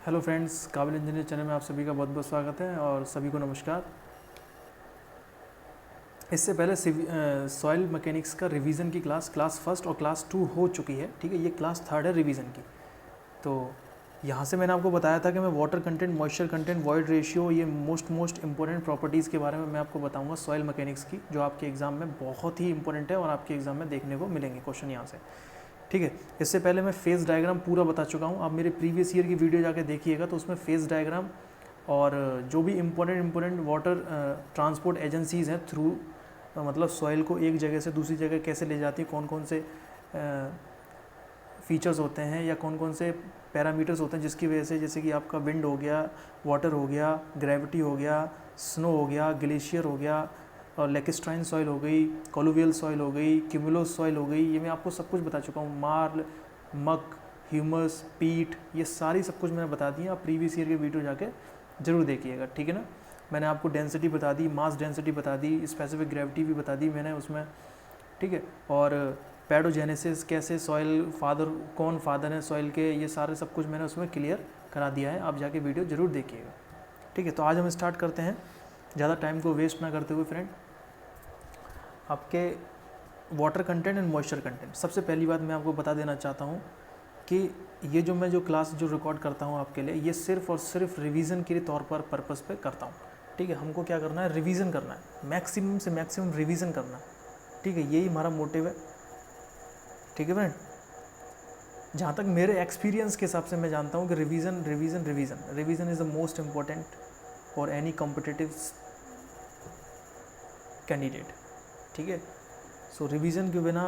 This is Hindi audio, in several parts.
हेलो फ्रेंड्स, काबिल इंजीनियर चैनल में आप सभी का बहुत बहुत स्वागत है और सभी को नमस्कार। इससे पहले सॉइल मैकेनिक्स का रिवीजन की क्लास फर्स्ट और क्लास 2 हो चुकी है। ठीक है, ये क्लास थर्ड है रिवीजन की। तो यहाँ से मैंने आपको बताया था कि मैं water content, moisture content, void ratio, ये मोस्ट इंपॉर्टेंट प्रॉपर्टीज़ के बारे में मैं आपको बताऊँगा सॉइल मैकेनिक्स की, जो आपके एग्ज़ाम में बहुत ही इंपॉर्टेंट है और आपके एग्ज़ाम में देखने को मिलेंगे क्वेश्चन यहाँ से। ठीक है, इससे पहले मैं फेज़ डायग्राम पूरा बता चुका हूँ। आप मेरे प्रीवियस ईयर की वीडियो जाके देखिएगा तो उसमें फेज़ डायग्राम और जो भी इम्पोर्टेंट वाटर ट्रांसपोर्ट एजेंसीज़ हैं थ्रू मतलब सॉइल को एक जगह से दूसरी जगह कैसे ले जाती है, कौन कौन से फीचर्स होते हैं या कौन कौन से पैरामीटर्स होते हैं जिसकी वजह से, जैसे कि आपका विंड हो गया, वाटर हो गया, ग्रेविटी हो गया, स्नो हो गया, ग्लेशियर हो गया, और लेकिस्ट्राइन सॉइल हो गई, कोलुवियल सॉइल हो गई, क्यूमुलोस सॉइल हो गई, ये मैं आपको सब कुछ बता चुका हूँ। मार्ल, मक, ह्यूमस, पीट, ये सारी सब कुछ मैंने बता दी है। आप प्रीवियस ईयर के वीडियो जाके जरूर देखिएगा, ठीक है ना। मैंने आपको डेंसिटी बता दी, मास डेंसिटी बता दी, स्पेसिफिक ग्रेविटी भी बता दी मैंने उसमें, ठीक है। और पैडोजेनेसिस, कैसे सॉइल फादर, कौन फादर है सॉइल के, ये सारे सब कुछ मैंने उसमें क्लियर करा दिया है। आप जाके वीडियो ज़रूर देखिएगा, ठीक है। तो आज हम स्टार्ट करते हैं, ज़्यादा टाइम को वेस्ट ना करते हुए फ्रेंड। आपके water content and moisture content, सबसे पहली बात मैं आपको बता देना चाहता हूँ कि ये जो मैं क्लास रिकॉर्ड करता हूँ आपके लिए, ये सिर्फ और सिर्फ रिवीजन के तौर पर पर्पस पे करता हूँ, ठीक है। हमको क्या करना है, रिवीजन करना है, मैक्सिमम से मैक्सिमम रिवीजन करना है, ठीक है। यही हमारा मोटिव है, ठीक है फ्रेंड। जहाँ तक मेरे एक्सपीरियंस के हिसाब से मैं जानता हूँ कि revision is the most important for any competitive candidate, ठीक है। सो रिवीजन के बिना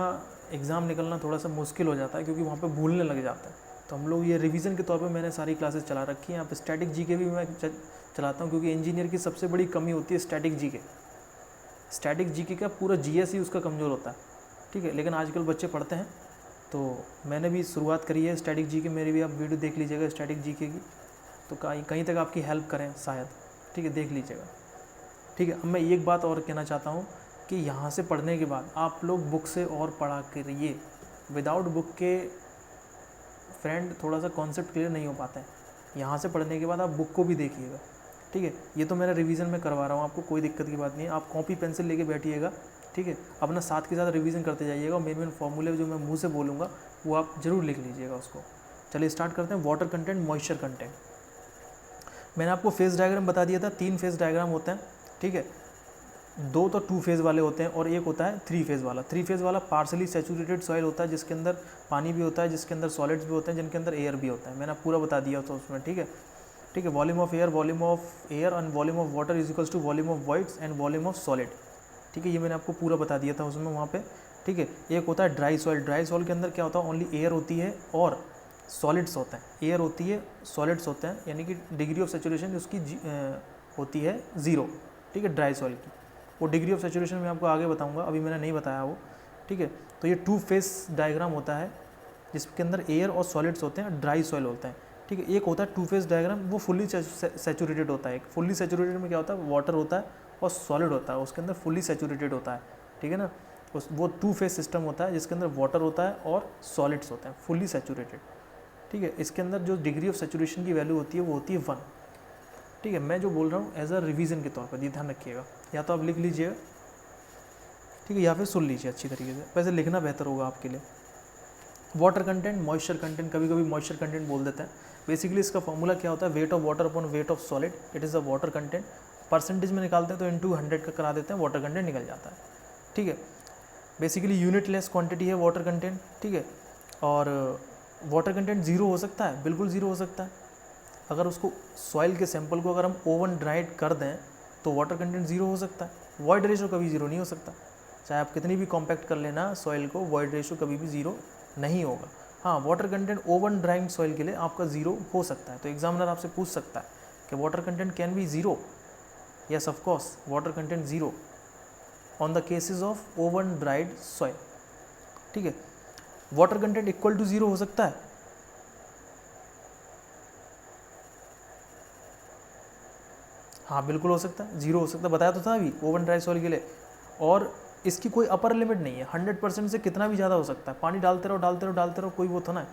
एग्ज़ाम निकलना थोड़ा सा मुश्किल हो जाता है, क्योंकि वहाँ पे भूलने लग जाता है। तो हम लोग ये रिवीजन के तौर पे मैंने सारी क्लासेस चला रखी हैं। आप स्टैटिक जीके भी मैं चलाता हूँ, क्योंकि इंजीनियर की सबसे बड़ी कमी होती है स्टैटिक जीके। स्टैटिक जीके का पूरा जीएस ही उसका कमज़ोर होता है, ठीक है। लेकिन आजकल बच्चे पढ़ते हैं, तो मैंने भी शुरुआत करी है स्टैटिक जीके, मेरी भी आप वीडियो देख लीजिएगा स्टैटिक जीके की, तो कहीं तक आपकी हेल्प करें शायद, ठीक है, देख लीजिएगा, ठीक है। अब मैं एक बात और कहना चाहता हूँ कि यहाँ से पढ़ने के बाद आप लोग बुक से और पढ़ा करिए। विदाउट बुक के फ्रेंड थोड़ा सा कॉन्सेप्ट क्लियर नहीं हो पाता है। यहाँ से पढ़ने के बाद आप बुक को भी देखिएगा, ठीक है। ये तो मेरा रिवीजन में करवा रहा हूँ आपको, कोई दिक्कत की बात नहीं है। आप कॉपी पेंसिल लेके बैठिएगा, ठीक है, अपना साथ के साथ रिवीजन करते जाइएगा। और मेन फॉर्मूले जो मैं मुँह से बोलूँगा वो आप ज़रूर लिख लीजिएगा उसको। चलिए स्टार्ट करते हैं। Water content, moisture content. मैंने आपको फेज़ डायग्राम बता दिया था, 3 फेज़ डायग्राम होते हैं, ठीक है। 2 तो 2 फेज़ वाले होते हैं और एक होता है 3 फेज़ वाला। 3 फेज़ वाला पार्सली सैचुरेटेड सॉइल होता है, जिसके अंदर पानी भी होता है, जिसके अंदर सॉलिड्स भी होते हैं, जिनके अंदर एयर भी होता है। मैंने पूरा बता दिया था उसमें, ठीक है, ठीक है। Volume of air and volume of water is equals to volume of voids and volume of solid, ठीक है। ये मैंने आपको पूरा बता दिया था उसमें वहाँ पे, ठीक है। एक होता है ड्राई सॉइल। ड्राई सॉइल के अंदर क्या होता है, ओनली एयर होती है और सॉलिड्स होते हैं। एयर होती है, सॉलिड्स होते हैं, यानी कि डिग्री ऑफ सेचुरेशन उसकी होती है 0, ठीक है, ड्राई सॉइल की। वो डिग्री ऑफ सेचुरेशन मैं आपको आगे बताऊंगा, अभी मैंने नहीं बताया वो, ठीक है। तो ये 2 फेस डायग्राम होता है, जिसके अंदर एयर और सॉलिड्स होते हैं, ड्राई सॉइल होता है, ठीक है। एक होता है 2 फेस डायग्राम, वो फुल्ली सेचुरेटेड होता है। एक फुल्ली सेचुरेटेड में क्या होता है, वाटर होता है और सॉलिड होता है, उसके अंदर फुल्ली सेचुरेटेड होता है, ठीक है ना। वो 2 फेस सिस्टम होता है, जिसके अंदर वाटर होता है और सॉलिड्स होते हैं, फुल्ली सेचुरेटेड, ठीक है। इसके अंदर जो डिग्री ऑफ सेचुरेशन की वैल्यू होती है वो होती है 1, ठीक है। मैं जो बोल रहा हूँ एज अ रिवीजन के तौर पर, ये ध्यान रखिएगा। या तो आप लिख लीजिएगा, ठीक है, या फिर सुन लीजिए अच्छी तरीके से, वैसे लिखना बेहतर होगा आपके लिए। वाटर कंटेंट, मॉइस्चर कंटेंट, कभी कभी मॉइस्चर कंटेंट बोल देते हैं। बेसिकली इसका फॉर्मूला क्या होता है, weight of water upon weight of solid, it is the water content. Percentage में निकालते हैं तो इंटू 100 का करा देते हैं, वाटर कंटेंट निकल जाता है, ठीक है। बेसिकली यूनिट लेस क्वांटिटी है वाटर कंटेंट, ठीक है। और वाटर कंटेंट 0 हो सकता है, बिल्कुल 0 हो सकता है। अगर उसको सॉइल के सैंपल को अगर हम ओवन ड्राइड कर दें तो वाटर कंटेंट 0 हो सकता है। वॉइड रेशो कभी 0 नहीं हो सकता, चाहे आप कितनी भी कॉम्पैक्ट कर लेना सॉइल को, वॉइड रेशो कभी भी 0 नहीं होगा। हाँ, water content oven drawing soil के लिए आपका 0 हो सकता है। तो एग्जामिनर आपसे पूछ सकता है कि water content can be 0, yes of course, water content 0 on the cases of oven dried soil, ठीक है। वाटर कंटेंट इक्वल टू 0 हो सकता है, हाँ बिल्कुल हो सकता है, 0 हो सकता है, बताया तो था अभी ओवन ड्राई सॉइल के लिए। और इसकी कोई अपर लिमिट नहीं है, 100% से कितना भी ज़्यादा हो सकता है। पानी डालते रहो, कोई वो तो ना है,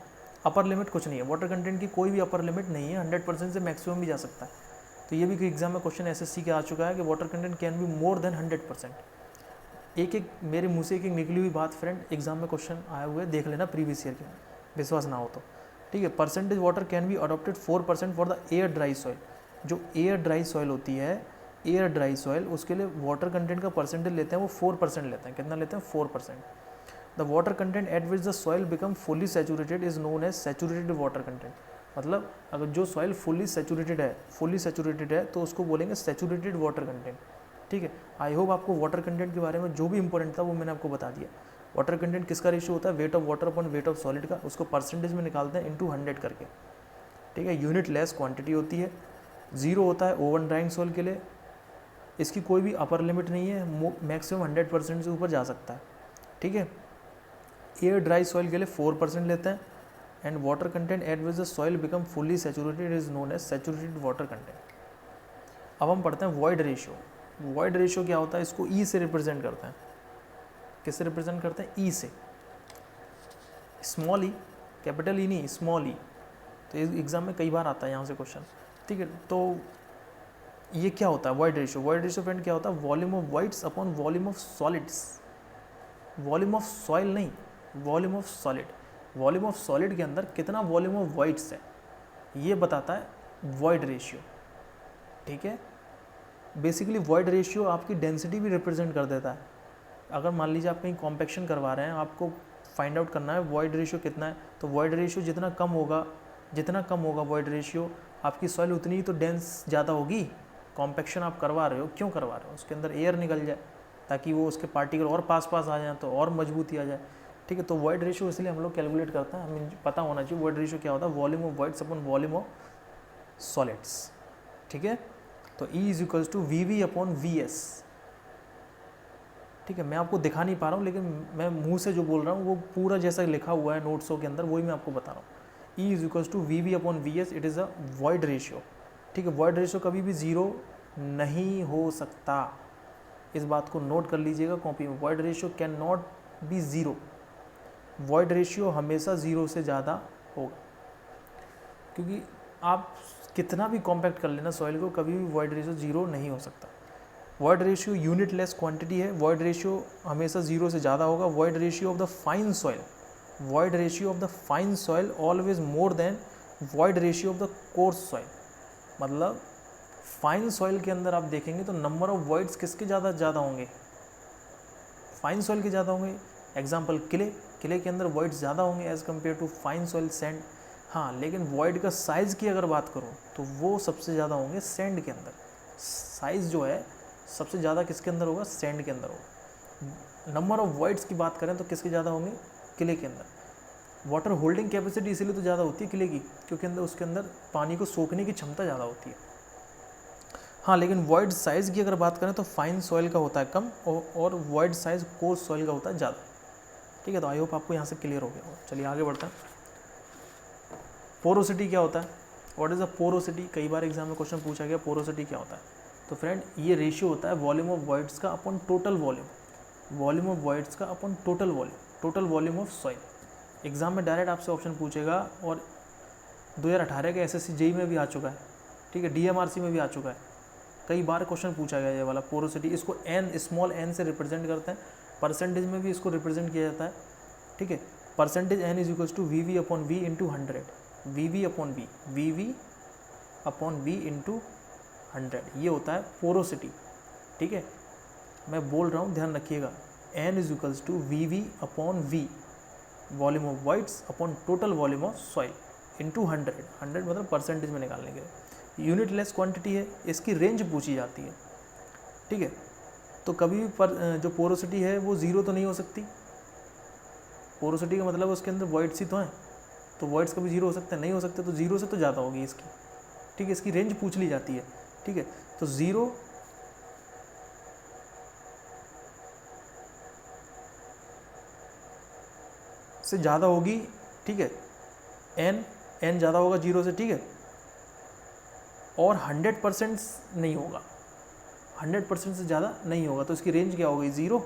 अपर लिमिट कुछ नहीं है, वाटर कंटेंट की कोई भी अपर लिमिट नहीं है, 100% से मैक्सिमम भी जा सकता है। तो ये भी एग्जाम में क्वेश्चन एसएससी के आ चुका है कि water content can be more than 100%। एक मेरे मुँह से एक निकली हुई बात फ्रेंड, एग्जाम में क्वेश्चन आए हुए देख लेना प्रीवियस ईयर के, विश्वास ना हो तो, ठीक है। Percentage water can be adopted 4% for the air dry soil. जो एयर ड्राई सॉइल होती है, एयर ड्राई सॉइल, उसके लिए वाटर कंटेंट का परसेंटेज लेते हैं वो 4% लेते हैं। कितना लेते हैं? 4%। The water content at which the soil become fully saturated is known as saturated water content. मतलब अगर जो सॉइल फुली सैचुरेटेड है तो उसको बोलेंगे सैचुरेटेड वाटर कंटेंट, ठीक है। आई होप आपको वाटर कंटेंट के बारे में जो भी इंपॉर्टेंट था वो मैंने आपको बता दिया। वाटर कंटेंट किसका रेशियो होता है? Weight of water upon weight of solid का, उसको परसेंटेज में निकालते हैं इंटू 100 करके, ठीक है। यूनिट लेस क्वांटिटी होती है, 0 होता है ओवन ड्राइंग सॉइल के लिए, इसकी कोई भी अपर लिमिट नहीं है, मैक्सिमम 100% से ऊपर जा सकता है, ठीक है। एयर ड्राई सॉइल के लिए 4% लेते हैं। And water content at which the soil become fully saturated is known as saturated water content. अब हम पढ़ते हैं वॉइड रेशियो। वॉइड रेशियो क्या होता है? इसको ई से रिप्रेजेंट करते हैं। किससे रिप्रेजेंट करते हैं? ई से। स्मॉल ई, कैपिटल ई नहीं, स्मॉल ई। तो एग्जाम में कई बार आता है यहाँ से क्वेश्चन, ठीक है। तो ये क्या होता है void ratio? Void ratio friend क्या होता है? Volume of voids upon volume of solids. Volume of soil नहीं, volume of solid. Volume of solid के अंदर कितना वॉल्यूम ऑफ वाइट्स है, ये बताता है वॉइड रेशियो, ठीक है। बेसिकली वॉइड रेशियो आपकी डेंसिटी भी रिप्रेजेंट कर देता है। अगर मान लीजिए आप कहीं कॉम्पैक्शन करवा रहे हैं, आपको फाइंड आउट करना है वॉइड रेशियो कितना है, तो वॉइड रेशियो जितना कम होगा वॉइड रेशियो, आपकी सॉइल उतनी ही तो डेंस ज़्यादा होगी। कॉम्पैक्शन आप करवा रहे हो, क्यों करवा रहे हो? उसके अंदर एयर निकल जाए ताकि वो उसके पार्टिकल और पास आ जाए तो और मजबूती आ जाए, ठीक है। तो वॉइड रेशियो इसलिए हम लोग कैलकुलेट करते हैं, हमें पता होना चाहिए वॉइड रेशियो क्या होता है, volume of voids upon volume of solids, ठीक है। तो E is equals to VV upon VS, ठीक है। मैं आपको दिखा नहीं पा रहा हूँ, लेकिन मैं मुंह से जो बोल रहा हूँ वो पूरा जैसा लिखा हुआ है नोट्सों के अंदर वही मैं आपको बता रहा हूँ। E is equals to VV upon VS, it is a void ratio, ठीक है। वॉइड रेशियो कभी भी 0 नहीं हो सकता, इस बात को नोट कर लीजिएगा कॉपी में। Void ratio can not be 0, void ratio हमेशा 0 से ज़्यादा होगा, क्योंकि आप कितना भी कॉम्पैक्ट कर लेना सॉइल को, कभी भी वॉइड रेशियो 0 नहीं हो सकता। Void ratio unit less quantity है, वॉइड रेशियो हमेशा 0 से ज़्यादा होगा। Void ratio of the fine soil, void ratio of the fine soil always more than void ratio of the coarse soil. मतलब फाइन सॉइल के अंदर आप देखेंगे तो नंबर ऑफ वॉइड्स किसके ज़्यादा होंगे? फाइन सॉइल के ज़्यादा होंगे। एग्जाम्पल किले के अंदर वॉइड्स ज़्यादा होंगे as compare to fine soil sand. हाँ, लेकिन वॉइड का साइज़ की अगर बात करूँ तो वो सबसे ज़्यादा होंगे सैंड के अंदर। साइज़ जो है सबसे ज़्यादा किसके अंदर होगा? सैंड के अंदर होगा। नंबर ऑफ वॉइड्स की बात करें तो किसके ज़्यादा होंगे? किले के अंदर। वाटर होल्डिंग कैपेसिटी इसीलिए तो ज़्यादा होती है किले की, क्योंकि उसके अंदर पानी को सोखने की क्षमता ज़्यादा होती है। हाँ, लेकिन वॉइड साइज़ की अगर बात करें तो फाइन सॉइल का होता है कम और वॉइड साइज़ कोर्स सॉइल का होता है ज़्यादा, ठीक है। तो आई होप आपको यहाँ से क्लियर हो गया हो। चलिए आगे बढ़ते हैं। पोरोसिटी क्या होता है? What is a porosity? कई बार एग्जाम में क्वेश्चन पूछा गया पोरोसिटी क्या होता है। तो फ्रेंड ये रेशियो होता है वॉल्यूम ऑफ वॉइड्स का upon total volume, volume of voids का upon total volume, total volume of soil. Exam में डायरेक्ट आपसे ऑप्शन पूछेगा, और 2018 के SSC JEE में भी आ चुका है, ठीक है, DMRC में भी आ चुका है, कई बार क्वेश्चन पूछा गया ये वाला पोरोसिटी। इसको स्मॉल n से रिप्रेजेंट करते हैं, परसेंटेज में भी इसको रिप्रेजेंट किया जाता है, ठीक है। Percentage n is equals to VV upon V into 100, VV upon V into 100, ये होता है पोरोसिटी, ठीक है। मैं बोल रहा हूँ, ध्यान रखिएगा, n is equals to VV upon V, volume of voids upon total volume of soil into 100 मतलब परसेंटेज में निकालने के लिए। यूनिट लेस क्वांटिटी है, इसकी रेंज पूछी जाती है, ठीक है। तो कभी भी जो पोरोसिटी है वो 0 तो नहीं हो सकती। पोरोसिटी का मतलब उसके अंदर वॉइड्स ही तो हैं, तो वॉइड्स कभी 0 हो सकते हैं? नहीं हो सकते। तो 0 से तो ज़्यादा होगी इसकी, ठीक है। इसकी रेंज पूछ ली जाती है, ठीक है। तो 0 से ज़्यादा होगी, ठीक है। n ज़्यादा होगा 0 से, ठीक है। और 100% नहीं होगा, 100% से ज़्यादा नहीं होगा। तो इसकी रेंज क्या होगी? 0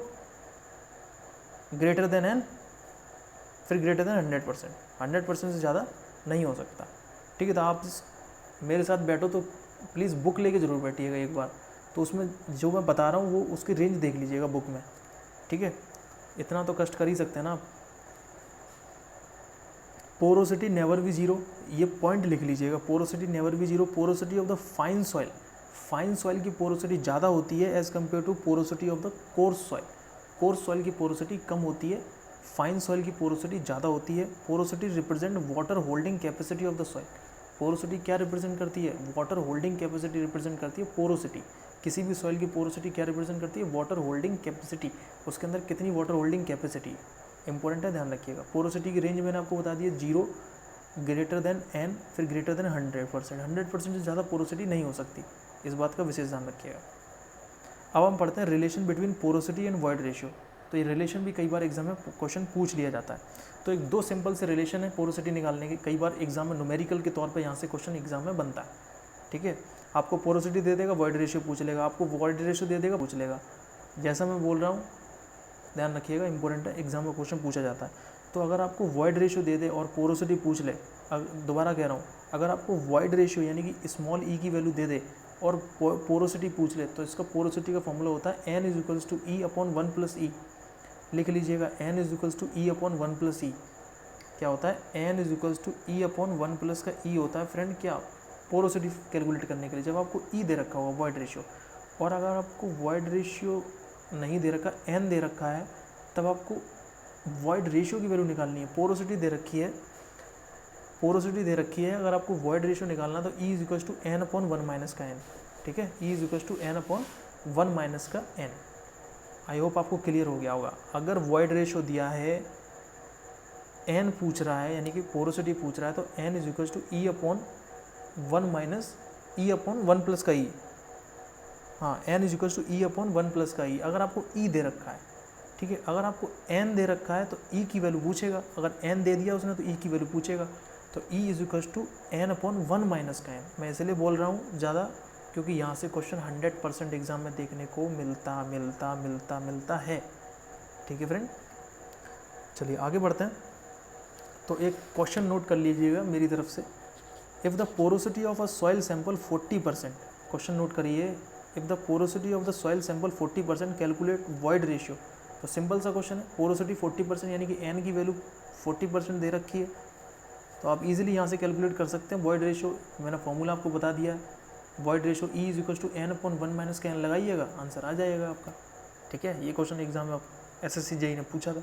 ग्रेटर देन n, फिर ग्रेटर देन 100%, 100% से ज़्यादा नहीं हो सकता। ठीक है, तो आप मेरे साथ बैठो तो प्लीज़ बुक लेके ज़रूर बैठिएगा एक बार, तो उसमें जो मैं बता रहा हूँ वो उसकी रेंज देख लीजिएगा बुक में। ठीक है, इतना तो कष्ट कर ही सकते हैं ना आप। पोरोसिटी नेवर बी जीरो, ये पॉइंट लिख लीजिएगा, porosity never be zero. Porosity of the fine soil, fine soil की पोरोसिटी ज़्यादा होती है as compare to porosity of the coarse soil. Coarse soil की पोरोसिटी कम होती है, फाइन सॉइल की पोरोसिटी ज़्यादा होती है। Porosity represent water holding capacity of the soil. Porosity क्या रिप्रेजेंट करती है? वाटर होल्डिंग कैपेसिटी रिप्रेजेंट करती है पोरोसिटी। किसी भी सॉइल की पोरोसिटी क्या रिप्रेजेंट करती है? Water holding capacity. उसके अंदर कितनी वाटर होल्डिंग कैपेसिटी, इंपॉर्टेंट है, ध्यान रखिएगा। पोरोसिटी की रेंज मैंने आपको बता दी है, 0 ग्रेटर देन n, फिर ग्रेटर देन 100%। 100% से ज़्यादा पोरोसिटी नहीं हो सकती, इस बात का विशेष ध्यान रखिएगा। अब हम पढ़ते हैं relation between porosity and void ratio. तो ये रिलेशन भी कई बार एग्जाम में क्वेश्चन पूछ लिया जाता है। तो एक दो सिंपल से रिलेशन है पोरोसिटी निकालने के, कई बार एग्जाम में न्यूमेरिकल के तौर पे यहाँ से क्वेश्चन एग्जाम में बनता है। ठीक है, आपको पोरोसिटी दे देगा, वॉइड रेशियो पूछ लेगा, आपको वॉइड रेशियो दे देगा, पूछ लेगा। जैसा मैं बोल रहा हूँ ध्यान रखिएगा, इंपॉर्टेंट है, एग्जाम में क्वेश्चन पूछा जाता है। तो अगर आपको वॉइड रेशियो दे दे और पोरोसिटी पूछ ले, दोबारा कह रहा हूँ, अगर आपको वॉइड रेशियो यानी कि स्मॉल ई की वैल्यू दे दे और पोरोसिटी पूछ ले, तो इसका पोरोसिटी का फॉर्मूला होता है n is to E upon 1 plus e. लिख लीजिएगा, n is to E upon 1 plus e. क्या होता है? n is to E upon 1 plus का ई होता है फ्रेंड क्या? पोरोसिटी कैलकुलेट करने के लिए जब आपको ई दे रखा होगा वॉइड रेशियो। और अगर आपको वॉइड रेशियो नहीं दे रखा, n दे रखा है, तब आपको वॉइड रेशियो की वैल्यू निकालनी है। पोरोसिटी दे रखी है, पोरोसिटी दे रखी है, अगर आपको वॉइड रेशियो निकालना तो E is to N upon 1 minus का एन। ठीक है, E is to N upon 1 minus का एन। आई होप आपको क्लियर हो गया होगा। अगर वॉइड रेशियो दिया है, एन पूछ रहा है यानी कि पोरोसिटी पूछ रहा है, तो N is to E upon 1 minus E upon 1 plus का ई। हाँ, N is to E upon 1 plus का ई। अगर आपको ई दे रखा है, ठीक है, अगर आपको एन दे रखा है तो ई की वैल्यू पूछेगा, अगर एन दे दिया उसने तो ई की वैल्यू पूछेगा। तो E is to N upon 1 minus का एन। मैं इसलिए बोल रहा हूँ ज़्यादा, क्योंकि यहाँ से क्वेश्चन 100% एग्जाम में देखने को मिलता है। ठीक है फ्रेंड, चलिए आगे बढ़ते हैं। तो एक क्वेश्चन नोट कर लीजिएगा मेरी तरफ से। If the porosity of a soil sample 40%, question note करिए, if the porosity of the soil sample 40%, calculate void ratio. तो सिंपल सा क्वेश्चन है, पोरोसिटी 40% यानी कि एन की वैल्यू 40% दे रखी है, तो आप इजीली यहाँ से कैलकुलेट कर सकते हैं वॉइड रेशियो। मैंने फॉर्मूला आपको बता दिया है, void ratio E is to N upon 1 minus का एन लगाइएगा, आंसर आ जाएगा आपका। ठीक है, ये क्वेश्चन एग्जाम में SSC JEE ने पूछा था।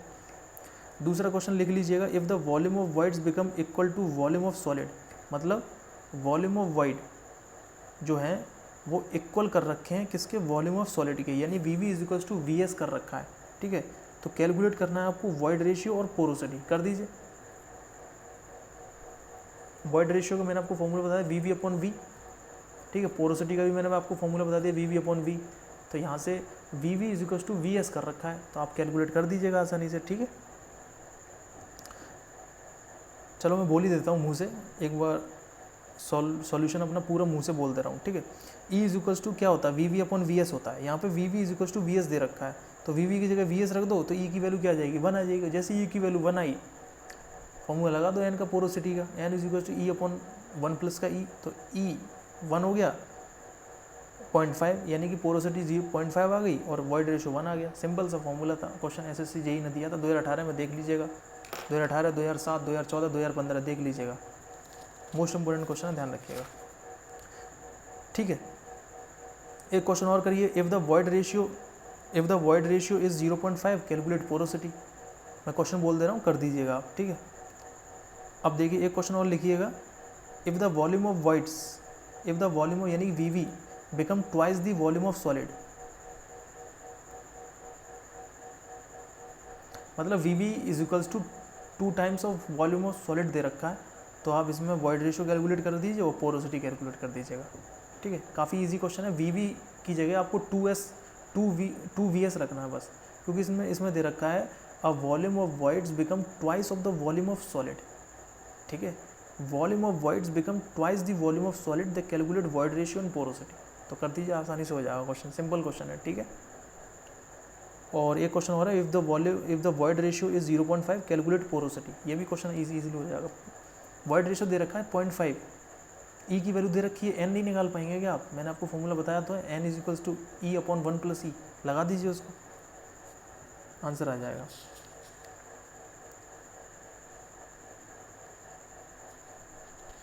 दूसरा क्वेश्चन लिख लीजिएगा, if the volume of voids become equal to volume of solid, मतलब वॉल्यूम ऑफ वॉइड जो है वो इक्वल कर रखे हैं किसके? वॉल्यूम ऑफ सॉलिड के, यानी VV इज टू VS कर रखा है। ठीक है, तो कैलकुलेट करना है आपको वॉइड रेशियो और पोरोसिटी। कर दीजिए। वॉइड रेशियो का मैंने आपको फॉर्मूला बताया VV अपॉन V। ठीक है, पोरोसिटी का भी मैंने आपको फॉर्मूला बता दिया VV अपॉन V। तो यहाँ से VV इज टू VS कर रखा है, तो आप कैलकुलेट कर दीजिएगा आसानी से। ठीक है, चलो मैं बोल ही देता हूँ मुँह से, एक बार सॉल्यूशन अपना पूरा मुंह से बोल दे रहा हूँ। ठीक है, E इज टू क्या होता है? VV अपॉन VS होता है। यहाँ पे VV इज टू VS दे रखा है, तो VV की जगह VS रख दो, तो E की वैल्यू क्या आ जाएगी? 1 आ जाएगी। जैसे E की वैल्यू 1 आई, फॉर्मूला लगा दो N का पोरोसिटी का, N is to E upon 1 plus का E, तो E 1 हो गया, 0.5 यानी कि पोरोसिटी 0.5 आ गई और वॉइड रेशियो 1 आ गया। सिंपल सा फॉर्मूला था, क्वेश्चन SSC JEE ने दिया था 2018 में, देख लीजिएगा। 2018, 2007, 2014, 2015 देख लीजिएगा, मोस्ट इंपोर्टेंट क्वेश्चन है, ध्यान रखिएगा। ठीक है, एक क्वेश्चन और करिए, if the void ratio is 0.5, calculate porosity. मैं क्वेश्चन बोल दे रहा हूँ, कर दीजिएगा आप। ठीक है, अब देखिए एक क्वेश्चन और लिखिएगा, if the volume of voids, if the volume यानी VV become twice the volume of solid, मतलब VV is equals to 2 times of volume of solid दे रखा है, तो आप इसमें वॉइड रेशियो कैलकुलेट कर दीजिए और पोरोसिटी कैलकुलेट कर दीजिएगा। ठीक है, काफ़ी इजी क्वेश्चन है। VV की जगह आपको 2VS रखना है बस, क्योंकि इसमें दे रखा है a volume of voids become twice of the volume of solid. ठीक है, volume of voids become twice the volume of solid, the calculate void ratio and porosity. तो कर दीजिए, आसानी से हो जाएगा क्वेश्चन, सिंपल क्वेश्चन है। ठीक है, और एक क्वेश्चन हो रहा है, if the void ratio is 0.5 calculate porosity. ये भी क्वेश्चन इजीली हो जाएगा। वॉइड रेशियो दे रखा है 0.5, ई की वैल्यू दे रखी है, एन नहीं निकाल पाएंगे क्या आप? मैंने आपको फॉर्मूला बताया तो है, N is equals to E upon 1 plus e, लगा दीजिए उसको, आंसर आ जाएगा।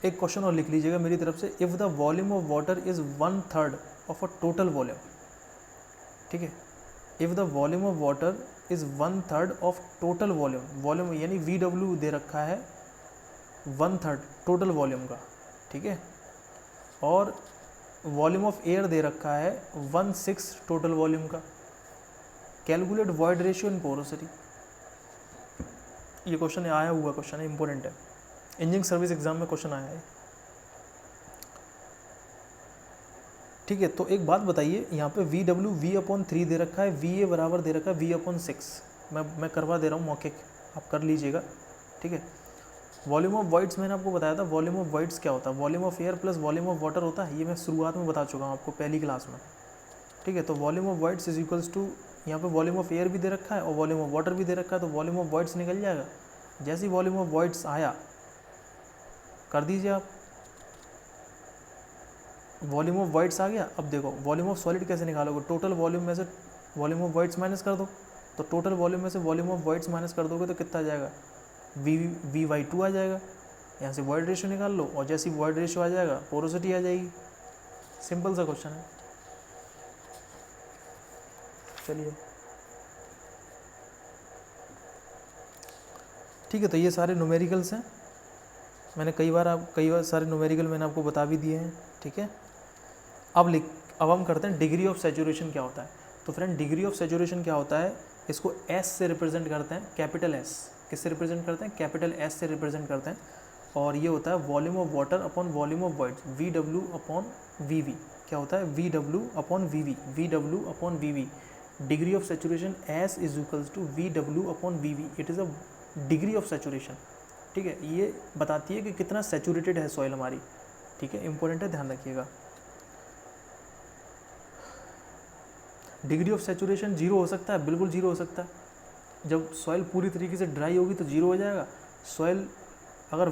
एक क्वेश्चन और लिख लीजिएगा मेरी तरफ से, if the volume of water is 1/3 of a total volume, ठीक है, if the volume of water is 1/3 of total volume, volume यानी VW दे रखा है 1/3 टोटल वॉल्यूम का, ठीक है, और वॉल्यूम ऑफ एयर दे रखा है 1/6 टोटल वॉल्यूम का, calculate void ratio in porosity. ये क्वेश्चन आया हुआ क्वेश्चन है, इंपॉर्टेंट है, इंजीनियरिंग सर्विस एग्जाम में क्वेश्चन आया है, ठीक है। तो एक बात बताइए, यहाँ पे VW V/3 दे रखा है, VA बराबर दे रखा है V/6, मैं करवा दे रहा हूँ मौके, आप कर लीजिएगा, ठीक है। वॉल्यूम ऑफ वॉइड्स मैंने आपको बताया था, वॉल्यूम ऑफ वॉइड्स क्या होता है, volume of air plus volume of water होता है, ये मैं शुरुआत में बता चुका हूँ आपको पहली क्लास में, ठीक है। तो volume of voids is equals to, यहाँ पे वॉल्यूम ऑफ एयर भी दे रखा है और वॉल्यूम ऑफ वाटर भी दे रखा है, तो वॉल्यूम ऑफ वॉइड्स निकल जाएगा। जैसे ही वॉल्यूम ऑफ वॉइड्स आया, कर दीजिए आप, वॉल्यूम ऑफ वॉइड्स आ गया। अब देखो वॉल्यूम ऑफ सॉलिड कैसे निकालोगे, टोटल वॉल्यूम में से वॉल्यूम ऑफ वॉइड्स माइनस कर दो, तो टोटल वॉल्यूम में से वॉल्यूम ऑफ वॉइड्स माइनस कर दोगे तो कितना आ जाएगा, V/2 आ जाएगा। यहाँ से वॉइड रेशियो निकाल लो, और जैसे ही वॉइड रेशियो आ जाएगा पोरोसिटी आ जाएगी। सिंपल सा क्वेश्चन है। चलिए ठीक है, तो ये सारे न्यूमेरिकल्स हैं, मैंने कई बार सारे न्यूमेरिकल मैंने आपको बता भी दिए हैं, ठीक है। अब हम करते हैं डिग्री ऑफ सैचुरेशन क्या होता है। तो फ्रेंड डिग्री ऑफ सैचुरेशन क्या होता है, इसको S से रिप्रेजेंट करते हैं, कैपिटल S। किससे रिप्रेजेंट करते हैं, कैपिटल S से रिप्रेजेंट करते हैं, और ये होता है volume of water upon volume of voids, VW upon VV। क्या होता है, VW upon VV, VW upon VV। Degree of saturation S is equals to VW upon VV, it is a degree of saturation, ठीक है। ये बताती है कि कितना सैचुरेटेड है सॉइल हमारी, ठीक है, इंपॉर्टेंट है, ध्यान रखिएगा। डिग्री ऑफ सैचुरेशन 0 हो सकता है, बिल्कुल 0 हो सकता है। जब सॉइल पूरी तरीके से ड्राई होगी तो 0 हो जाएगा, सॉइल अगर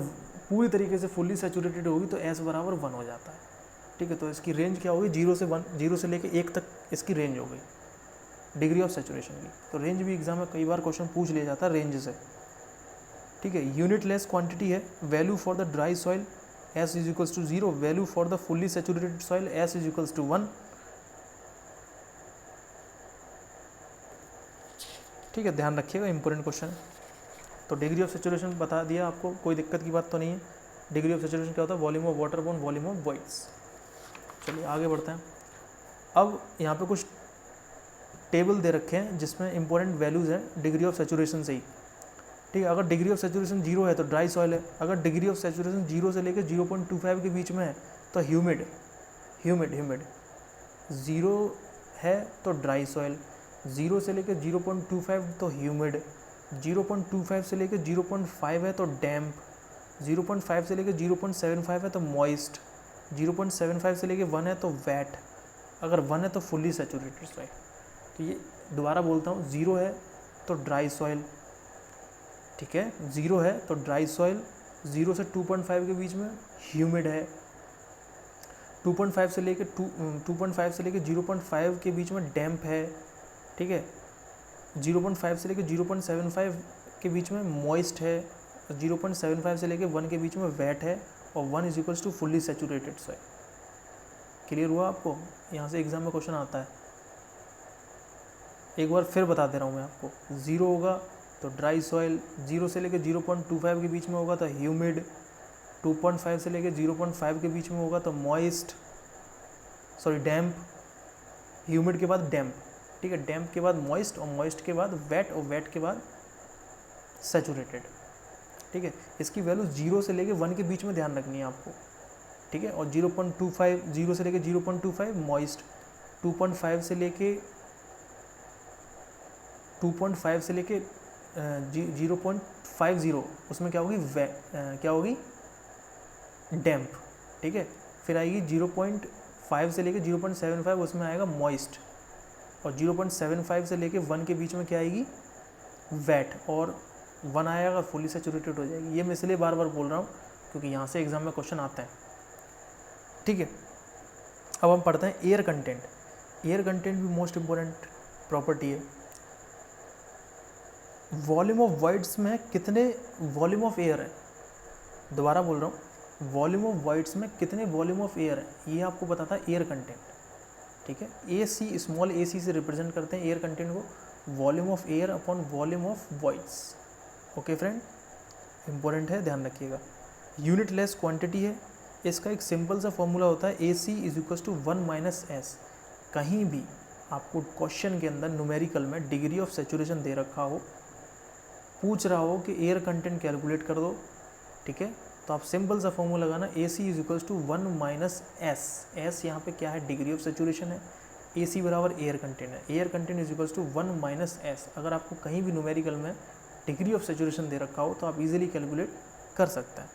पूरी तरीके से फुल्ली सैचुरेटेड होगी तो S बराबर 1 हो जाता है, ठीक है। तो इसकी रेंज क्या होगी, 0 से लेकर 1 तक इसकी रेंज हो गई डिग्री ऑफ सैचुरेशन की। तो रेंज भी एग्जाम में कई बार क्वेश्चन पूछ लिया जाता है रेंज से, ठीक है। यूनिट लेस क्वांटिटी है, value for the dry soil S is equals to 0, value for the fully saturated soil S is equals to 1, ठीक है, ध्यान रखिएगा, इंपॉर्टेंट क्वेश्चन है। तो डिग्री ऑफ सैचुरेशन बता दिया आपको, कोई दिक्कत की बात तो नहीं है। डिग्री ऑफ सैचुरेशन क्या होता है, volume of water upon volume of voids. चलिए आगे बढ़ते हैं। अब यहाँ पे कुछ टेबल दे रखे हैं जिसमें इंपॉर्टेंट वैल्यूज़ हैं डिग्री ऑफ सैचुरेशन से ही, ठीक है। अगर डिग्री ऑफ सैचुरेशन 0 है तो ड्राई सॉइल है, अगर डिग्री ऑफ सैचुरेशन 0 से लेकर 0.25 के बीच में है तो ह्यूमिड 0 है तो ड्राई सॉइल, 0 से लेकर 0.25 तो ह्यूमिड, 0.25 से लेकर 0.5 है तो डैम्प, 0.5 से लेकर 0.75 है तो मॉइस्ट, 0.75 से लेकर 1 है तो वेट, अगर 1 है तो फुल्ली सैचुरेटेड सॉइल। तो ये दोबारा बोलता हूँ, 0 है तो ड्राई सॉइल, ठीक है, 0 है तो ड्राई सॉइल, 0 से 2.5 के बीच में ह्यूमिड है, 2.5 से लेकर 0.5 के बीच में डैम्प है, ठीक है, 0.5 से लेकर 0.75 के बीच में मॉइस्ट है, 0.75 से लेकर 1 के बीच में वेट है, और 1 is equals to fully saturated soil. Clear हुआ आपको, यहाँ से एग्जाम में क्वेश्चन आता है। एक बार फिर बता दे रहा हूँ मैं आपको, 0 होगा तो ड्राई सॉइल, 0 से लेकर 0.25 के बीच में होगा तो ह्यूमिड, 2.5 से लेकर 0.5 के बीच में होगा तो डैम्प, ह्यूमिड के बाद डैम्प, ठीक है, डैम्प के बाद मॉइस्ट, और मॉइस्ट के बाद वेट, और वेट के बाद सैचुरेटेड, ठीक है। इसकी वैल्यू 0 से लेकर 1 के बीच में ध्यान रखनी है आपको, ठीक है, और 0.25, 0 से लेकर 0.25 मॉइस्ट, 2.5 से लेके 0.50 उसमें क्या होगी, क्या होगी, डैम्प, ठीक है। फिर आएगी 0.5 से लेकर 0.75 उसमें आएगा मॉइस्ट, और 0.75 से लेके 1 के बीच में क्या आएगी, वेट, और 1 आएगा फुली सैचुरेटेड हो जाएगी। ये मैं इसलिए बार बार बोल रहा हूँ क्योंकि यहाँ से एग्जाम में क्वेश्चन आता है, ठीक है। अब हम पढ़ते हैं एयर कंटेंट। एयर कंटेंट भी मोस्ट इंपॉर्टेंट प्रॉपर्टी है। वॉल्यूम ऑफ वॉइड्स में कितने वॉल्यूम ऑफ एयर है, दोबारा बोल रहा हूँ, वॉल्यूम ऑफ वॉइड्स में कितने वॉल्यूम ऑफ एयर है, ये आपको बताता है एयर कंटेंट, ठीक है। ए सी, स्मॉल ए सी से रिप्रेजेंट करते हैं एयर कंटेंट को, volume of air upon volume of voids. Okay friend, important है, ध्यान रखिएगा। यूनिट लेस क्वांटिटी है, इसका एक सिंपल सा फॉर्मूला होता है ए c is equal to 1 minus s. कहीं भी आपको क्वेश्चन के अंदर न्यूमेरिकल में डिग्री ऑफ सेचुरेशन दे रखा हो, पूछ रहा हो कि एयर कंटेंट कैलकुलेट कर दो, ठीक है, तो आप सिंपल सा फॉर्मूला लगाना, a c is equal to 1 minus s. S यहाँ पे क्या है, डिग्री ऑफ सेचुरेशन है, ए सी बराबर एयर कंटेंट है, air content is equal to 1 minus S. अगर आपको कहीं भी न्यूमेरिकल में डिग्री ऑफ सेचुरेशन दे रखा हो तो आप इजीली कैलकुलेट कर सकते हैं,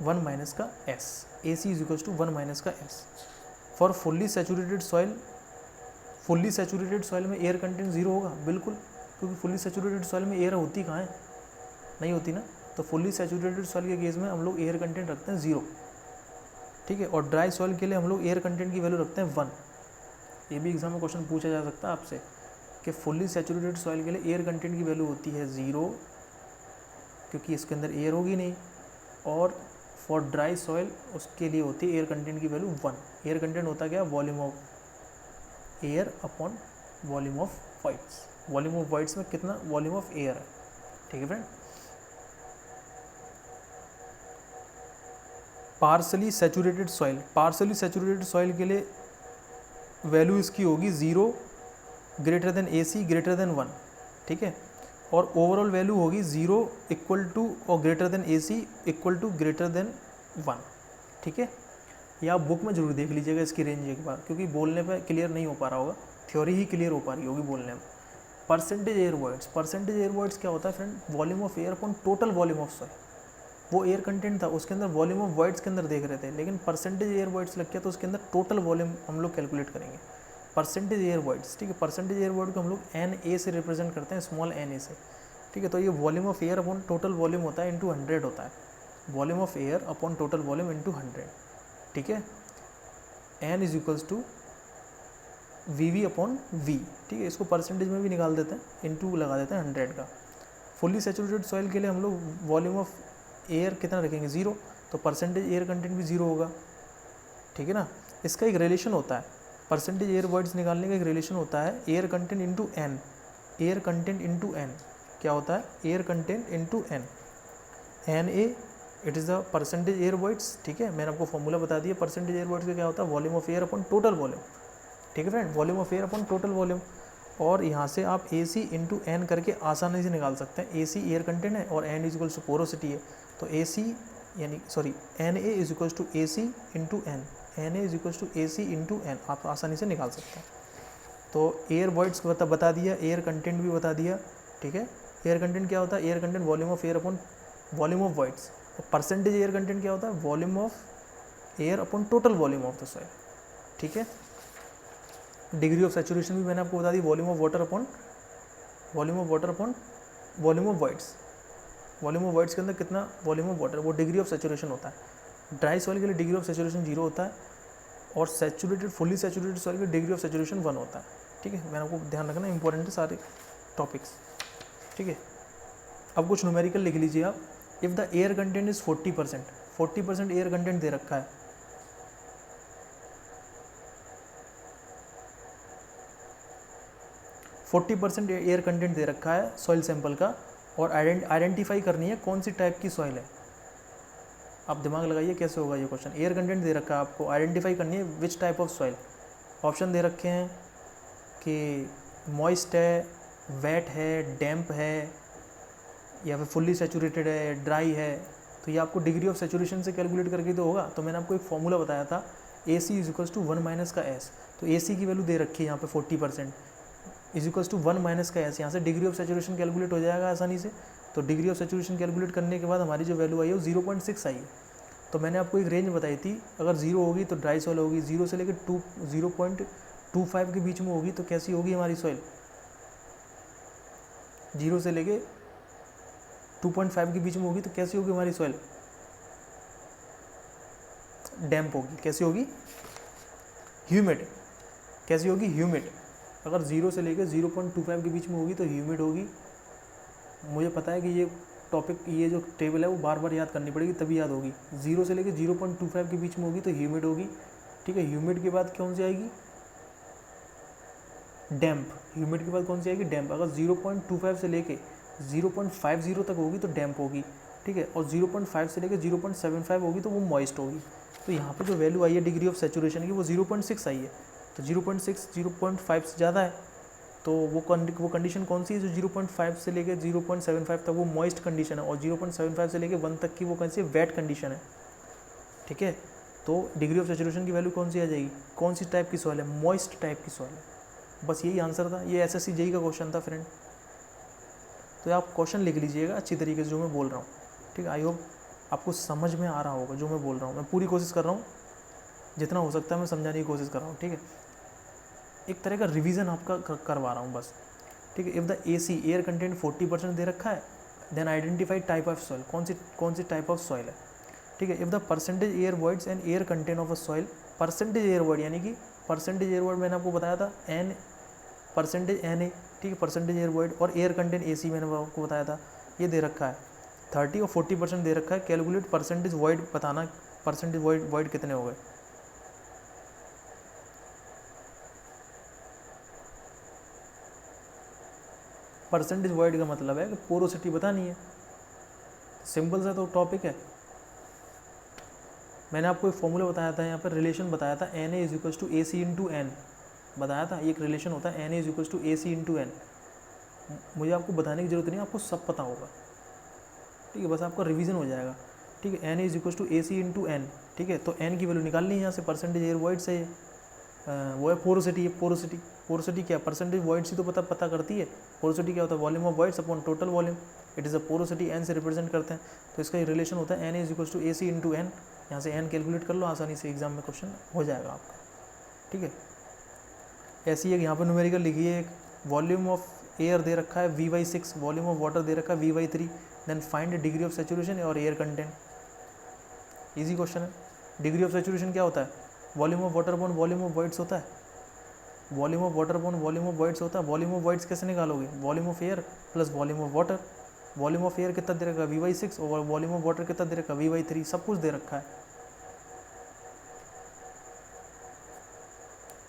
1 माइनस का s, a c is equal to 1 minus का s. For fully saturated soil, fully saturated soil में एयर कंटेंट जीरो होगा, बिल्कुल, क्योंकि फुल्ली सैचुरेटेड सॉइल में एयर होती कहाँ है, नहीं होती ना, तो फुल्ली सैचुरेटेड सॉइल के केस में हम लोग एयर कंटेंट रखते हैं 0, ठीक है। और ड्राई सॉइल के लिए हम लोग एयर कंटेंट की वैल्यू रखते हैं 1। ये भी एग्जाम में क्वेश्चन पूछा जा सकता है आपसे कि फुल्ली सैचुरेटेड सॉइल के लिए एयर कंटेंट की वैल्यू होती है 0, क्योंकि इसके अंदर एयर होगी नहीं, और फॉर ड्राई सॉइल उसके लिए होती है एयर कंटेंट की वैल्यू 1। एयर कंटेंट होता क्या, volume of air upon volume of voids. Volume of voids में कितना वॉल्यूम ऑफ एयर है, ठीक है friend. Partially saturated soil, partially saturated soil के लिए वैल्यू इसकी होगी 0 greater than A C greater than 1, ठीक है, और ओवरऑल वैल्यू होगी 0 इक्वल टू और greater than A C equal to greater than 1, ठीक है। ये आप बुक में जरूर देख लीजिएगा इसकी रेंज एक बार, क्योंकि बोलने पे क्लियर नहीं हो पा रहा होगा, थ्योरी ही क्लियर हो पा रही होगी बोलने में। Percentage air voids, percentage air voids क्या होता है friend, volume of air upon total volume of soil. वो एयर कंटेंट था, उसके अंदर वॉल्यूम ऑफ वॉइड्स के अंदर देख रहे थे, लेकिन परसेंटेज एयर वॉइड्स लग गया तो उसके अंदर टोटल वॉल्यूम हम लोग कैलकुलेट करेंगे, परसेंटेज एयर वॉइड्स, ठीक है। परसेंटेज एयर वॉइड को हम लोग एन ए से रिप्रेजेंट करते हैं, स्मॉल एन ए से, ठीक है। तो ये volume of air upon total volume होता है इंटू 100 होता है, volume of air upon total volume into 100, ठीक है। N is equals to V V upon V, ठीक है। इसको परसेंटेज में भी निकाल देते हैं, इंटू लगा देते हैं 100 का। फुल्ली सैचुरेटेड सॉइल के लिए हम लोग वॉल्यूम ऑफ एयर कितना रखेंगे, 0, तो परसेंटेज एयर कंटेंट भी 0 होगा, ठीक है ना। इसका एक रिलेशन होता है, परसेंटेज एयर वॉइड्स निकालने का एक रिलेशन होता है, air content into N, air content into N क्या होता है, air content into N, N A it is the percentage air voids, ठीक है। मैंने आपको फॉर्मूला बता दिया परसेंटेज एयर वॉइड्स का क्या होता है, volume of air upon total volume, ठीक है friend, volume of air upon total volume. और यहाँ से आप ए सी इंटू एन करके आसानी से निकाल सकते हैं। ए सी एयर कंटेंट है और N is equals to porosity है, तो ए सी यानी sorry N A is equals to A C into N, N A is equals to A C into N, आप आसानी से निकाल सकते हैं। तो एयर वॉइड्स बता दिया, एयर कंटेंट भी बता दिया, ठीक है। एयर कंटेंट क्या होता है, air content volume of air upon volume of voids. Percentage air content क्या होता है, volume of air upon total volume of the soil, ठीक है। डिग्री ऑफ सैचुरेशन भी मैंने आपको बता दी, volume of water upon volume of water upon volume of voids. Volume of voids के अंदर कितना वॉल्यूम ऑफ वाटर, वो डिग्री ऑफ सैचुरेशन होता है। ड्राई सॉइल के लिए डिग्री ऑफ सैचुरेशन 0 होता है, और सैचुरेटेड फुल्ली सैचुरेटेड सॉइल की डिग्री ऑफ सैचुरेशन 1 होता है, ठीक है। मैंने आपको ध्यान रखना, इंपॉर्टेंट है सारे टॉपिक्स, ठीक है। अब कुछ न्यूमेरिकल लिख लीजिए आप। If the air content is 40%, 40% air content दे रखा है, %40 एयर कंटेंट दे रखा है सॉइल सैंपल का, और आइडेंटिफाई करनी है कौन सी टाइप की सॉइल है। आप दिमाग लगाइए कैसे होगा ये क्वेश्चन। एयर कंटेंट दे रखा है, आपको आइडेंटिफाई करनी है which type of soil. Option दे रखे हैं कि मॉइस्ट है, वेट है, डैम्प है, या फिर फुल्ली सैचुरेटेड है, ड्राई है। तो ये आपको डिग्री ऑफ सैचुरेशन से कैलकुलेट करके तो होगा। तो मैंने आपको एक फॉर्मूला बताया था, ए c is equals to 1 minus का एस। तो ए सी की वैल्यू दे रखी है यहाँ पे 40% इज इक्वल्स टू 1 माइनस का एस। यहाँ से डिग्री ऑफ सैचुरेशन कैलकुलेट हो जाएगा आसानी से। तो डिग्री ऑफ सैचुरेशन कैलकुलेट करने के बाद हमारी जो वैल्यू आई है वो 0.6 आई है। तो मैंने आपको एक रेंज बताई थी, अगर 0 होगी तो ड्राई सॉइल होगी, 0 से लेकर 0.2 2.5 के बीच में होगी तो कैसी होगी हमारी सॉइल, 0 से लेके 2.5 के बीच में होगी तो कैसी होगी हमारी सॉइल, डैम्प होगी। कैसी होगी, ह्यूमिड। कैसी होगी, ह्यूमिड। अगर 0 से लेकर 0.25 के बीच में होगी तो ह्यूमिड होगी। मुझे पता है कि ये टॉपिक, ये जो टेबल है वो बार बार याद करनी पड़ेगी तभी याद होगी। 0 से लेकर 0.25 के बीच में होगी तो ह्यूमिड होगी, ठीक है। ह्यूमिड के बाद कौन सी आएगी, डैम्प। ह्यूमिड के बाद कौन सी आएगी, डैम्प। अगर 0.25 से लेके 0.50 तक होगी तो डैम्प होगी, ठीक है। और 0.5 से लेकर 0.75 होगी तो वो मॉइस्ट होगी। तो यहाँ पे जो वैल्यू आई है डिग्री ऑफ सेचुरेशन की वो 0.6 आई है। तो 0.6 0.5 से ज़्यादा है तो वो कंडीशन कौन सी है, जो 0.5 से लेकर 0.75 तक वो मॉइस्ट कंडीशन है, और 0.75 से लेकर 1 तक की वो कौन सी वेट कंडीशन है, ठीक है। तो डिग्री ऑफ सेचुरेशन की वैल्यू कौन सी आ जाएगी, कौन सी टाइप की सॉइल है, मॉइस्ट टाइप की सॉइल है। बस यही आंसर था, ये एसएससी जेईई का क्वेश्चन था फ्रेंड। तो आप क्वेश्चन लिख लीजिएगा अच्छी तरीके से जो मैं बोल रहा हूँ, ठीक है। आई होप आपको समझ में आ रहा होगा जो मैं बोल रहा हूँ। मैं पूरी कोशिश कर रहा हूँ, जितना हो सकता है मैं समझाने की कोशिश कर रहा हूँ, ठीक है। एक तरह का रिवीजन आपका करवा रहा हूँ बस, ठीक है। If the AC air content 40% दे रखा है, then identify type of soil, कौन सी टाइप ऑफ सॉइल है, ठीक है। If the percentage air voids and air content of a soil, percentage air void यानी कि परसेंटेज एयर वॉइड मैंने आपको बताया था एन, परसेंटेज एन ए, ठीक है, परसेंटेज एयर वॉइड, और एयर कंटेंट एसी मैंने आपको बताया था, ये दे रखा है 30 और 40% दे रखा है। कैलकुलेट परसेंटेज वॉइड, बताना परसेंटेज वॉइड कितने हो गए। परसेंटेज वॉइड का मतलब है कि पोरोसिटी बतानी है, सिंपल सा तो टॉपिक है। मैंने आपको एक फॉर्मूला बताया था, यहाँ पर रिलेशन बताया था, N A is equals to A C into N बताया था। एक रिलेशन होता है N A is equals to A C into N. मुझे आपको बताने की जरूरत नहीं, आपको सब पता होगा, ठीक है। बस आपका रिवीजन हो जाएगा, ठीक है। N A is equals to A C into N, ठीक है। तो एन की वैल्यू निकालनी है यहाँ से, परसेंटेज एयर वॉइड से वो है पोरोसिटी है। पोरोसिटी क्या, परसेंटेज वॉइड से तो पता करती है। पोरोसिटी क्या होता है, volume of voids upon total volume, it is a porosity, N से रिप्रेजेंट करते हैं। तो इसका ये रिलेशन होता है N is equals to A C into N. यहाँ से एन कैलकुलेट कर लो, आसानी से एग्जाम में क्वेश्चन हो जाएगा आपका, ठीक है। ऐसी एक यहाँ पर न्यूमेरिकल लिखी है, एक वॉल्यूम ऑफ एयर दे रखा है V/6, वॉल्यूम ऑफ वाटर दे रखा है V/3, then find degree of saturation और एयर कंटेंट। इजी क्वेश्चन है। डिग्री ऑफ सेचुरेशन क्या होता है, volume of water upon volume of voids होता है। Volume of water upon volume of voids होता है। वॉल्यूम ऑफ वॉइड्स कैसे निकालोगे, volume of air plus volume of water. Volume of air कितना दे रखा है V/6, और वॉल्यूम ऑफ वाटर कितना दे रखा है V/3, सब कुछ दे रखा है।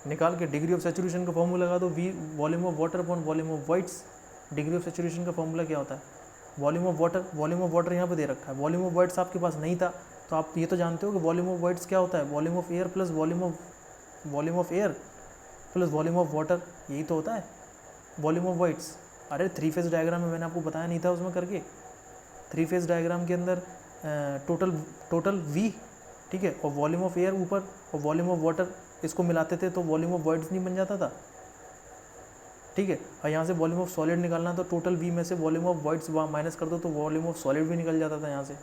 निकाल के डिग्री ऑफ सेचुरेशन का फॉर्मूला लगा दो, volume of water upon volume of voids. Degree of saturation का फॉर्मूला क्या होता है, वॉल्यूम ऑफ वाटर यहाँ पे दे रखा है, वॉल्यूम ऑफ वॉइड्स आपके पास नहीं था, तो आप ये तो जानते हो कि वॉल्यूम ऑफ वॉइड्स क्या होता है, volume of air plus volume of air plus volume of water, यही तो होता है वॉल्यूम ऑफ वॉइड्स। अरे 3 फेज डायग्राम में मैंने आपको बताया नहीं था उसमें करके, 3 फेज डायग्राम के अंदर टोटल V, ठीक है, और वॉल्यूम ऑफ एयर ऊपर और वॉल्यूम ऑफ वाटर इसको मिलाते थे तो वॉल्यूम ऑफ वॉइड्स नहीं बन जाता था, ठीक है। और यहाँ से वॉल्यूम ऑफ सॉलिड निकालना तो टोटल V में से वॉल्यूम ऑफ वॉइड्स माइनस कर दो तो वॉल्यूम ऑफ सॉलिड भी निकल जाता था यहाँ से।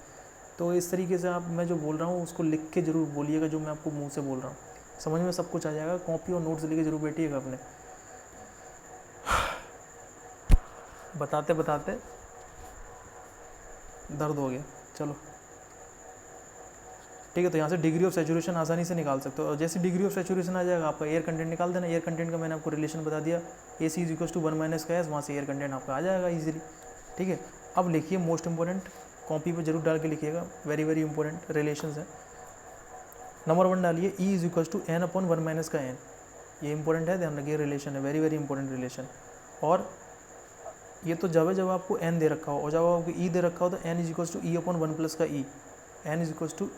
तो इस तरीके से आप, मैं जो बोल रहा हूँ उसको लिख के जरूर बोलिएगा, जो मैं आपको मुंह से बोल रहा हूँ समझ में सब कुछ आ जाएगा। कॉपी और नोट्स लेके जरूर बैठिएगा अपने। बताते बताते दर्द हो गया, चलो ठीक है। तो यहाँ से डिग्री ऑफ सेचुरेशन आसानी से निकाल सकते हो, और जैसे डिग्री ऑफ सेचुरेशन आ जाएगा आपका एयर कंटेंट निकाल देना। एयर कंटेंट का मैंने आपको रिलेशन बता दिया, ए सी इज इक्वल्स टू 1 - का एस, वहाँ से एयर कंटेंट आपका आ जाएगा इजीली, ठीक है। अब लिखिए मोस्ट इंपॉर्टेंट, कॉपी पे जरूर डाल के लिखिएगा, वेरी वेरी इंपॉर्टेंट रिलेशन है। नंबर 1 डालिए, E is equals to N upon 1 - का एन, ये इंपॉर्टेंट है, ध्यान रखिए, रिलेशन है, वेरी वेरी इंपॉर्टेंट रिलेशन। और ये तो जब आपको एन दे रखा हो और जब आपको ई दे रखा हो तो N is equals to E upon 1 का e, n is equals to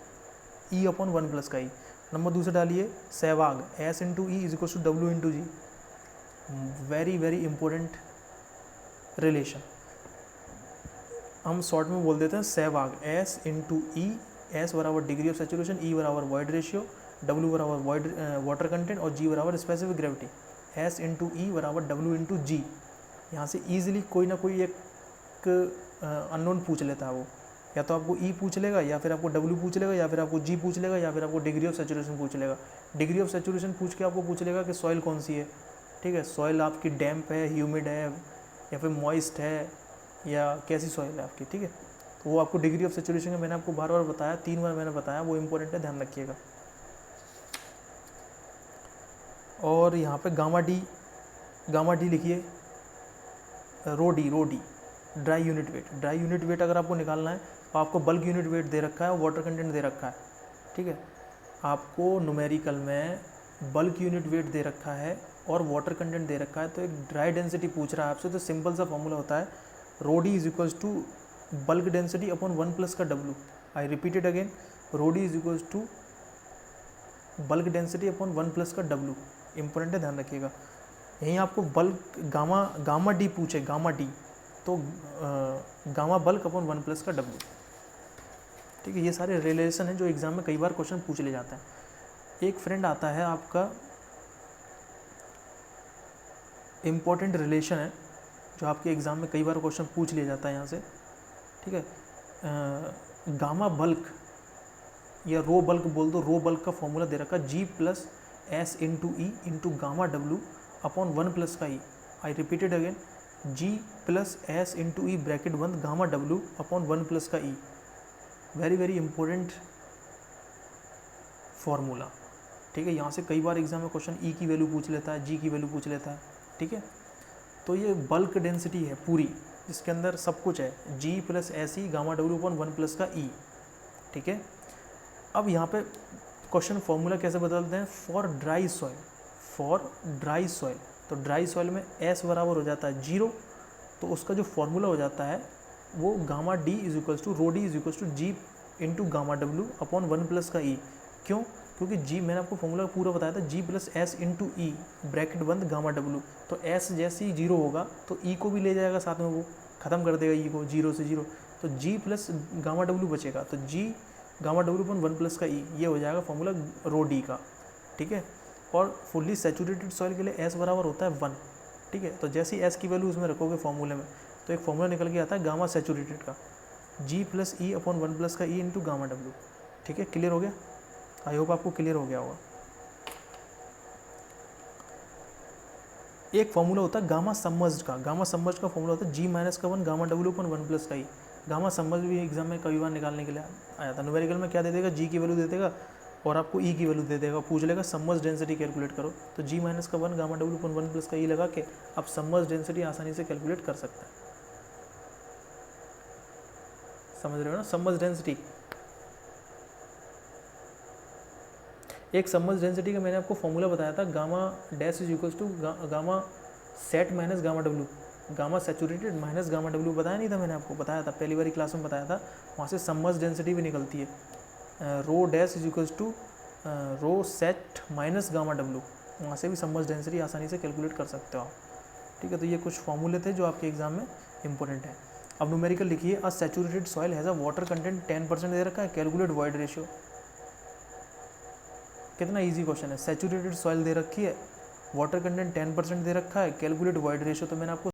E upon 1 का ई। नंबर 2 से डालिए Sehwag, s into e is equals to डब्ल्यू into g, very very important relation. हम शॉर्ट में बोल देते हैं Sehwag, s into e, s बराबर डिग्री ऑफ सेचुरेशन, ई बराबर वॉइड रेशियो, डब्ल्यू बराबर वॉइड वाटर कंटेंट और जी बराबर स्पेसिफिक ग्रेविटी। एस इंटू ई बराबर डब्ल्यू इंटू जी। यहाँ से ईजिली कोई ना कोई एक अननोन पूछ लेता है वो, या तो आपको ई पूछ लेगा, या फिर आपको डब्ल्यू पूछ लेगा, या फिर आपको जी पूछ लेगा, या फिर आपको डिग्री ऑफ सेचुरेशन पूछ लेगा। डिग्री ऑफ सेचुरेशन पूछ के आपको पूछ लेगा कि सॉइल कौन सी है, ठीक है, सॉइल आपकी डैम्प है, ह्यूमिड है, या फिर मॉइस्ट है, या कैसी सॉइल है आपकी, ठीक है। तो वो आपको डिग्री ऑफ सेचुरेशन का मैंने आपको बार बार बताया, 3 बार मैंने बताया, वो इंपॉर्टेंट है, ध्यान रखिएगा। और यहाँ पे गामा डी लिखिए, rho d dry unit weight. Dry unit weight अगर आपको निकालना है तो आपको बल्क यूनिट वेट दे रखा है, वाटर कंटेंट दे रखा है, ठीक है। आपको न्यूमेरिकल में बल्क यूनिट वेट दे रखा है और वाटर कंटेंट दे रखा है, तो एक ड्राई डेंसिटी पूछ रहा है आपसे, तो सिंपल सा फॉर्मूला होता है rho D is equals to bulk density upon 1 plus का डब्ल्यू। I repeat it again, rho D is equals to bulk density upon 1 plus का डब्ल्यू। इंपॉर्टेंट है, ध्यान रखिएगा। यहीं आपको बल्क गामा डी पूछे, गामा डी, तो गामा बल्क अपॉन 1 प्लस का डब्ल्यू, ठीक है। ये सारे रिलेशन हैं जो एग्जाम में कई बार क्वेश्चन पूछ ले जाते हैं। एक फ्रेंड आता है आपका, इम्पॉर्टेंट रिलेशन है जो आपके एग्ज़ाम में कई बार क्वेश्चन पूछ लिया जाता है यहाँ से, ठीक है। गामा बल्क या रो बल्क बोल दो, रो बल्क का फॉर्मूला दे रखा है g plus s into e into gamma W upon 1 plus का e. I repeated again, g plus s into e bracket बंद गामा डब्ल्यू अपॉन 1 प्लस का e. Very very important formula, ठीक है। यहाँ से कई बार एग्जाम में क्वेश्चन ई की वैल्यू पूछ लेता है, जी की वैल्यू पूछ लेता है, ठीक है। तो ये बल्क डेंसिटी है पूरी, जिसके अंदर सब कुछ है, g plus s e gamma W upon 1 plus का ई, ठीक है। अब यहाँ पे क्वेश्चन फॉर्मूला कैसे बदलते हैं, फॉर ड्राई सॉइल, तो ड्राई सॉइल में एस बराबर हो जाता है 0, तो उसका जो फॉर्मूला हो जाता है वो gamma D is equals to rho D is equals to G into gamma W upon 1 plus का ई। क्यों? क्योंकि जी, मैंने आपको फॉर्मूला पूरा बताया था, g plus s into e bracket बंद गामा डब्ल्यू, तो एस जैसे ही 0 होगा तो ई को भी ले जाएगा साथ में, वो ख़त्म कर देगा ई को, 0 से 0, तो जी प्लस गामा डब्ल्यू बचेगा, तो जी गामा डब्ल्यू अपॉन 1 प्लस का ई, ये हो जाएगा फॉर्मूला रो डी का, ठीक है। और फुल्ली सैचुरेटेड सॉइल के लिए एस बराबर होता है 1, ठीक है। तो जैसे ही एस की वैल्यू उसमें रखोगे फॉर्मूले में, तो एक फॉर्मूला निकल के आता है गामा सैचुरेटेड का, जी प्लस ई अपॉन 1 प्लस का ई इंटू गामा डब्ल्यू, ठीक है। क्लियर हो गया? आई होप आपको क्लियर हो गया होगा। एक फॉर्मूला होता है गामा सबमर्ज्ड का, गामा सबमर्ज्ड का फॉर्मूला होता है जी माइनस का 1 गामा डब्ल्यू अपॉन 1 प्लस का ई। गामा सबमर्ज्ड भी एग्जाम में कई बार निकालने के लिए आया था। न्यूमेरिकल में क्या दे देगा, जी की वैल्यू दे देगा और आपको ई की वैल्यू दे देगा, पूछ लेगा सबमर्ज्ड डेंसिटी कैलकुलेट करो, तो जी माइनस का 1 गामा डब्ल्यू अपॉन 1 प्लस का ई लगा के आप सबमर्ज्ड डेंसिटी आसानी से कैलकुलेट कर सकते हैं। समझ रहे हो ना, सबमर्ज्ड डेंसिटी। एक सबमर्ज्ड डेंसिटी का मैंने आपको फॉर्मूला बताया था, gamma dash is equals to gamma sat minus gamma W, gamma saturated minus gamma W, बताया नहीं था मैंने आपको, बताया था पहली बारी क्लास में बताया था। वहाँ से सबमर्ज्ड डेंसिटी भी निकलती है, rho dash is equals to rho sat minus gamma W, वहाँ से भी सबमर्ज्ड डेंसिटी आसानी से कैलकुलेट कर सकते हो आप, ठीक है। तो ये कुछ फॉर्मूले थे जो आपके एग्जाम में इंपॉर्टेंट है। अब न्यूमेरिकल लिखिए, अ saturated soil has a water content 10% दे रखा है, कैलकुलेट वॉइड रेशियो। कितना इजी क्वेश्चन है, सैचुरेटेड सॉइल दे रखी है, वाटर कंटेंट 10% दे रखा है, कैलकुलेट वॉइड रेशियो। तो मैंने आपको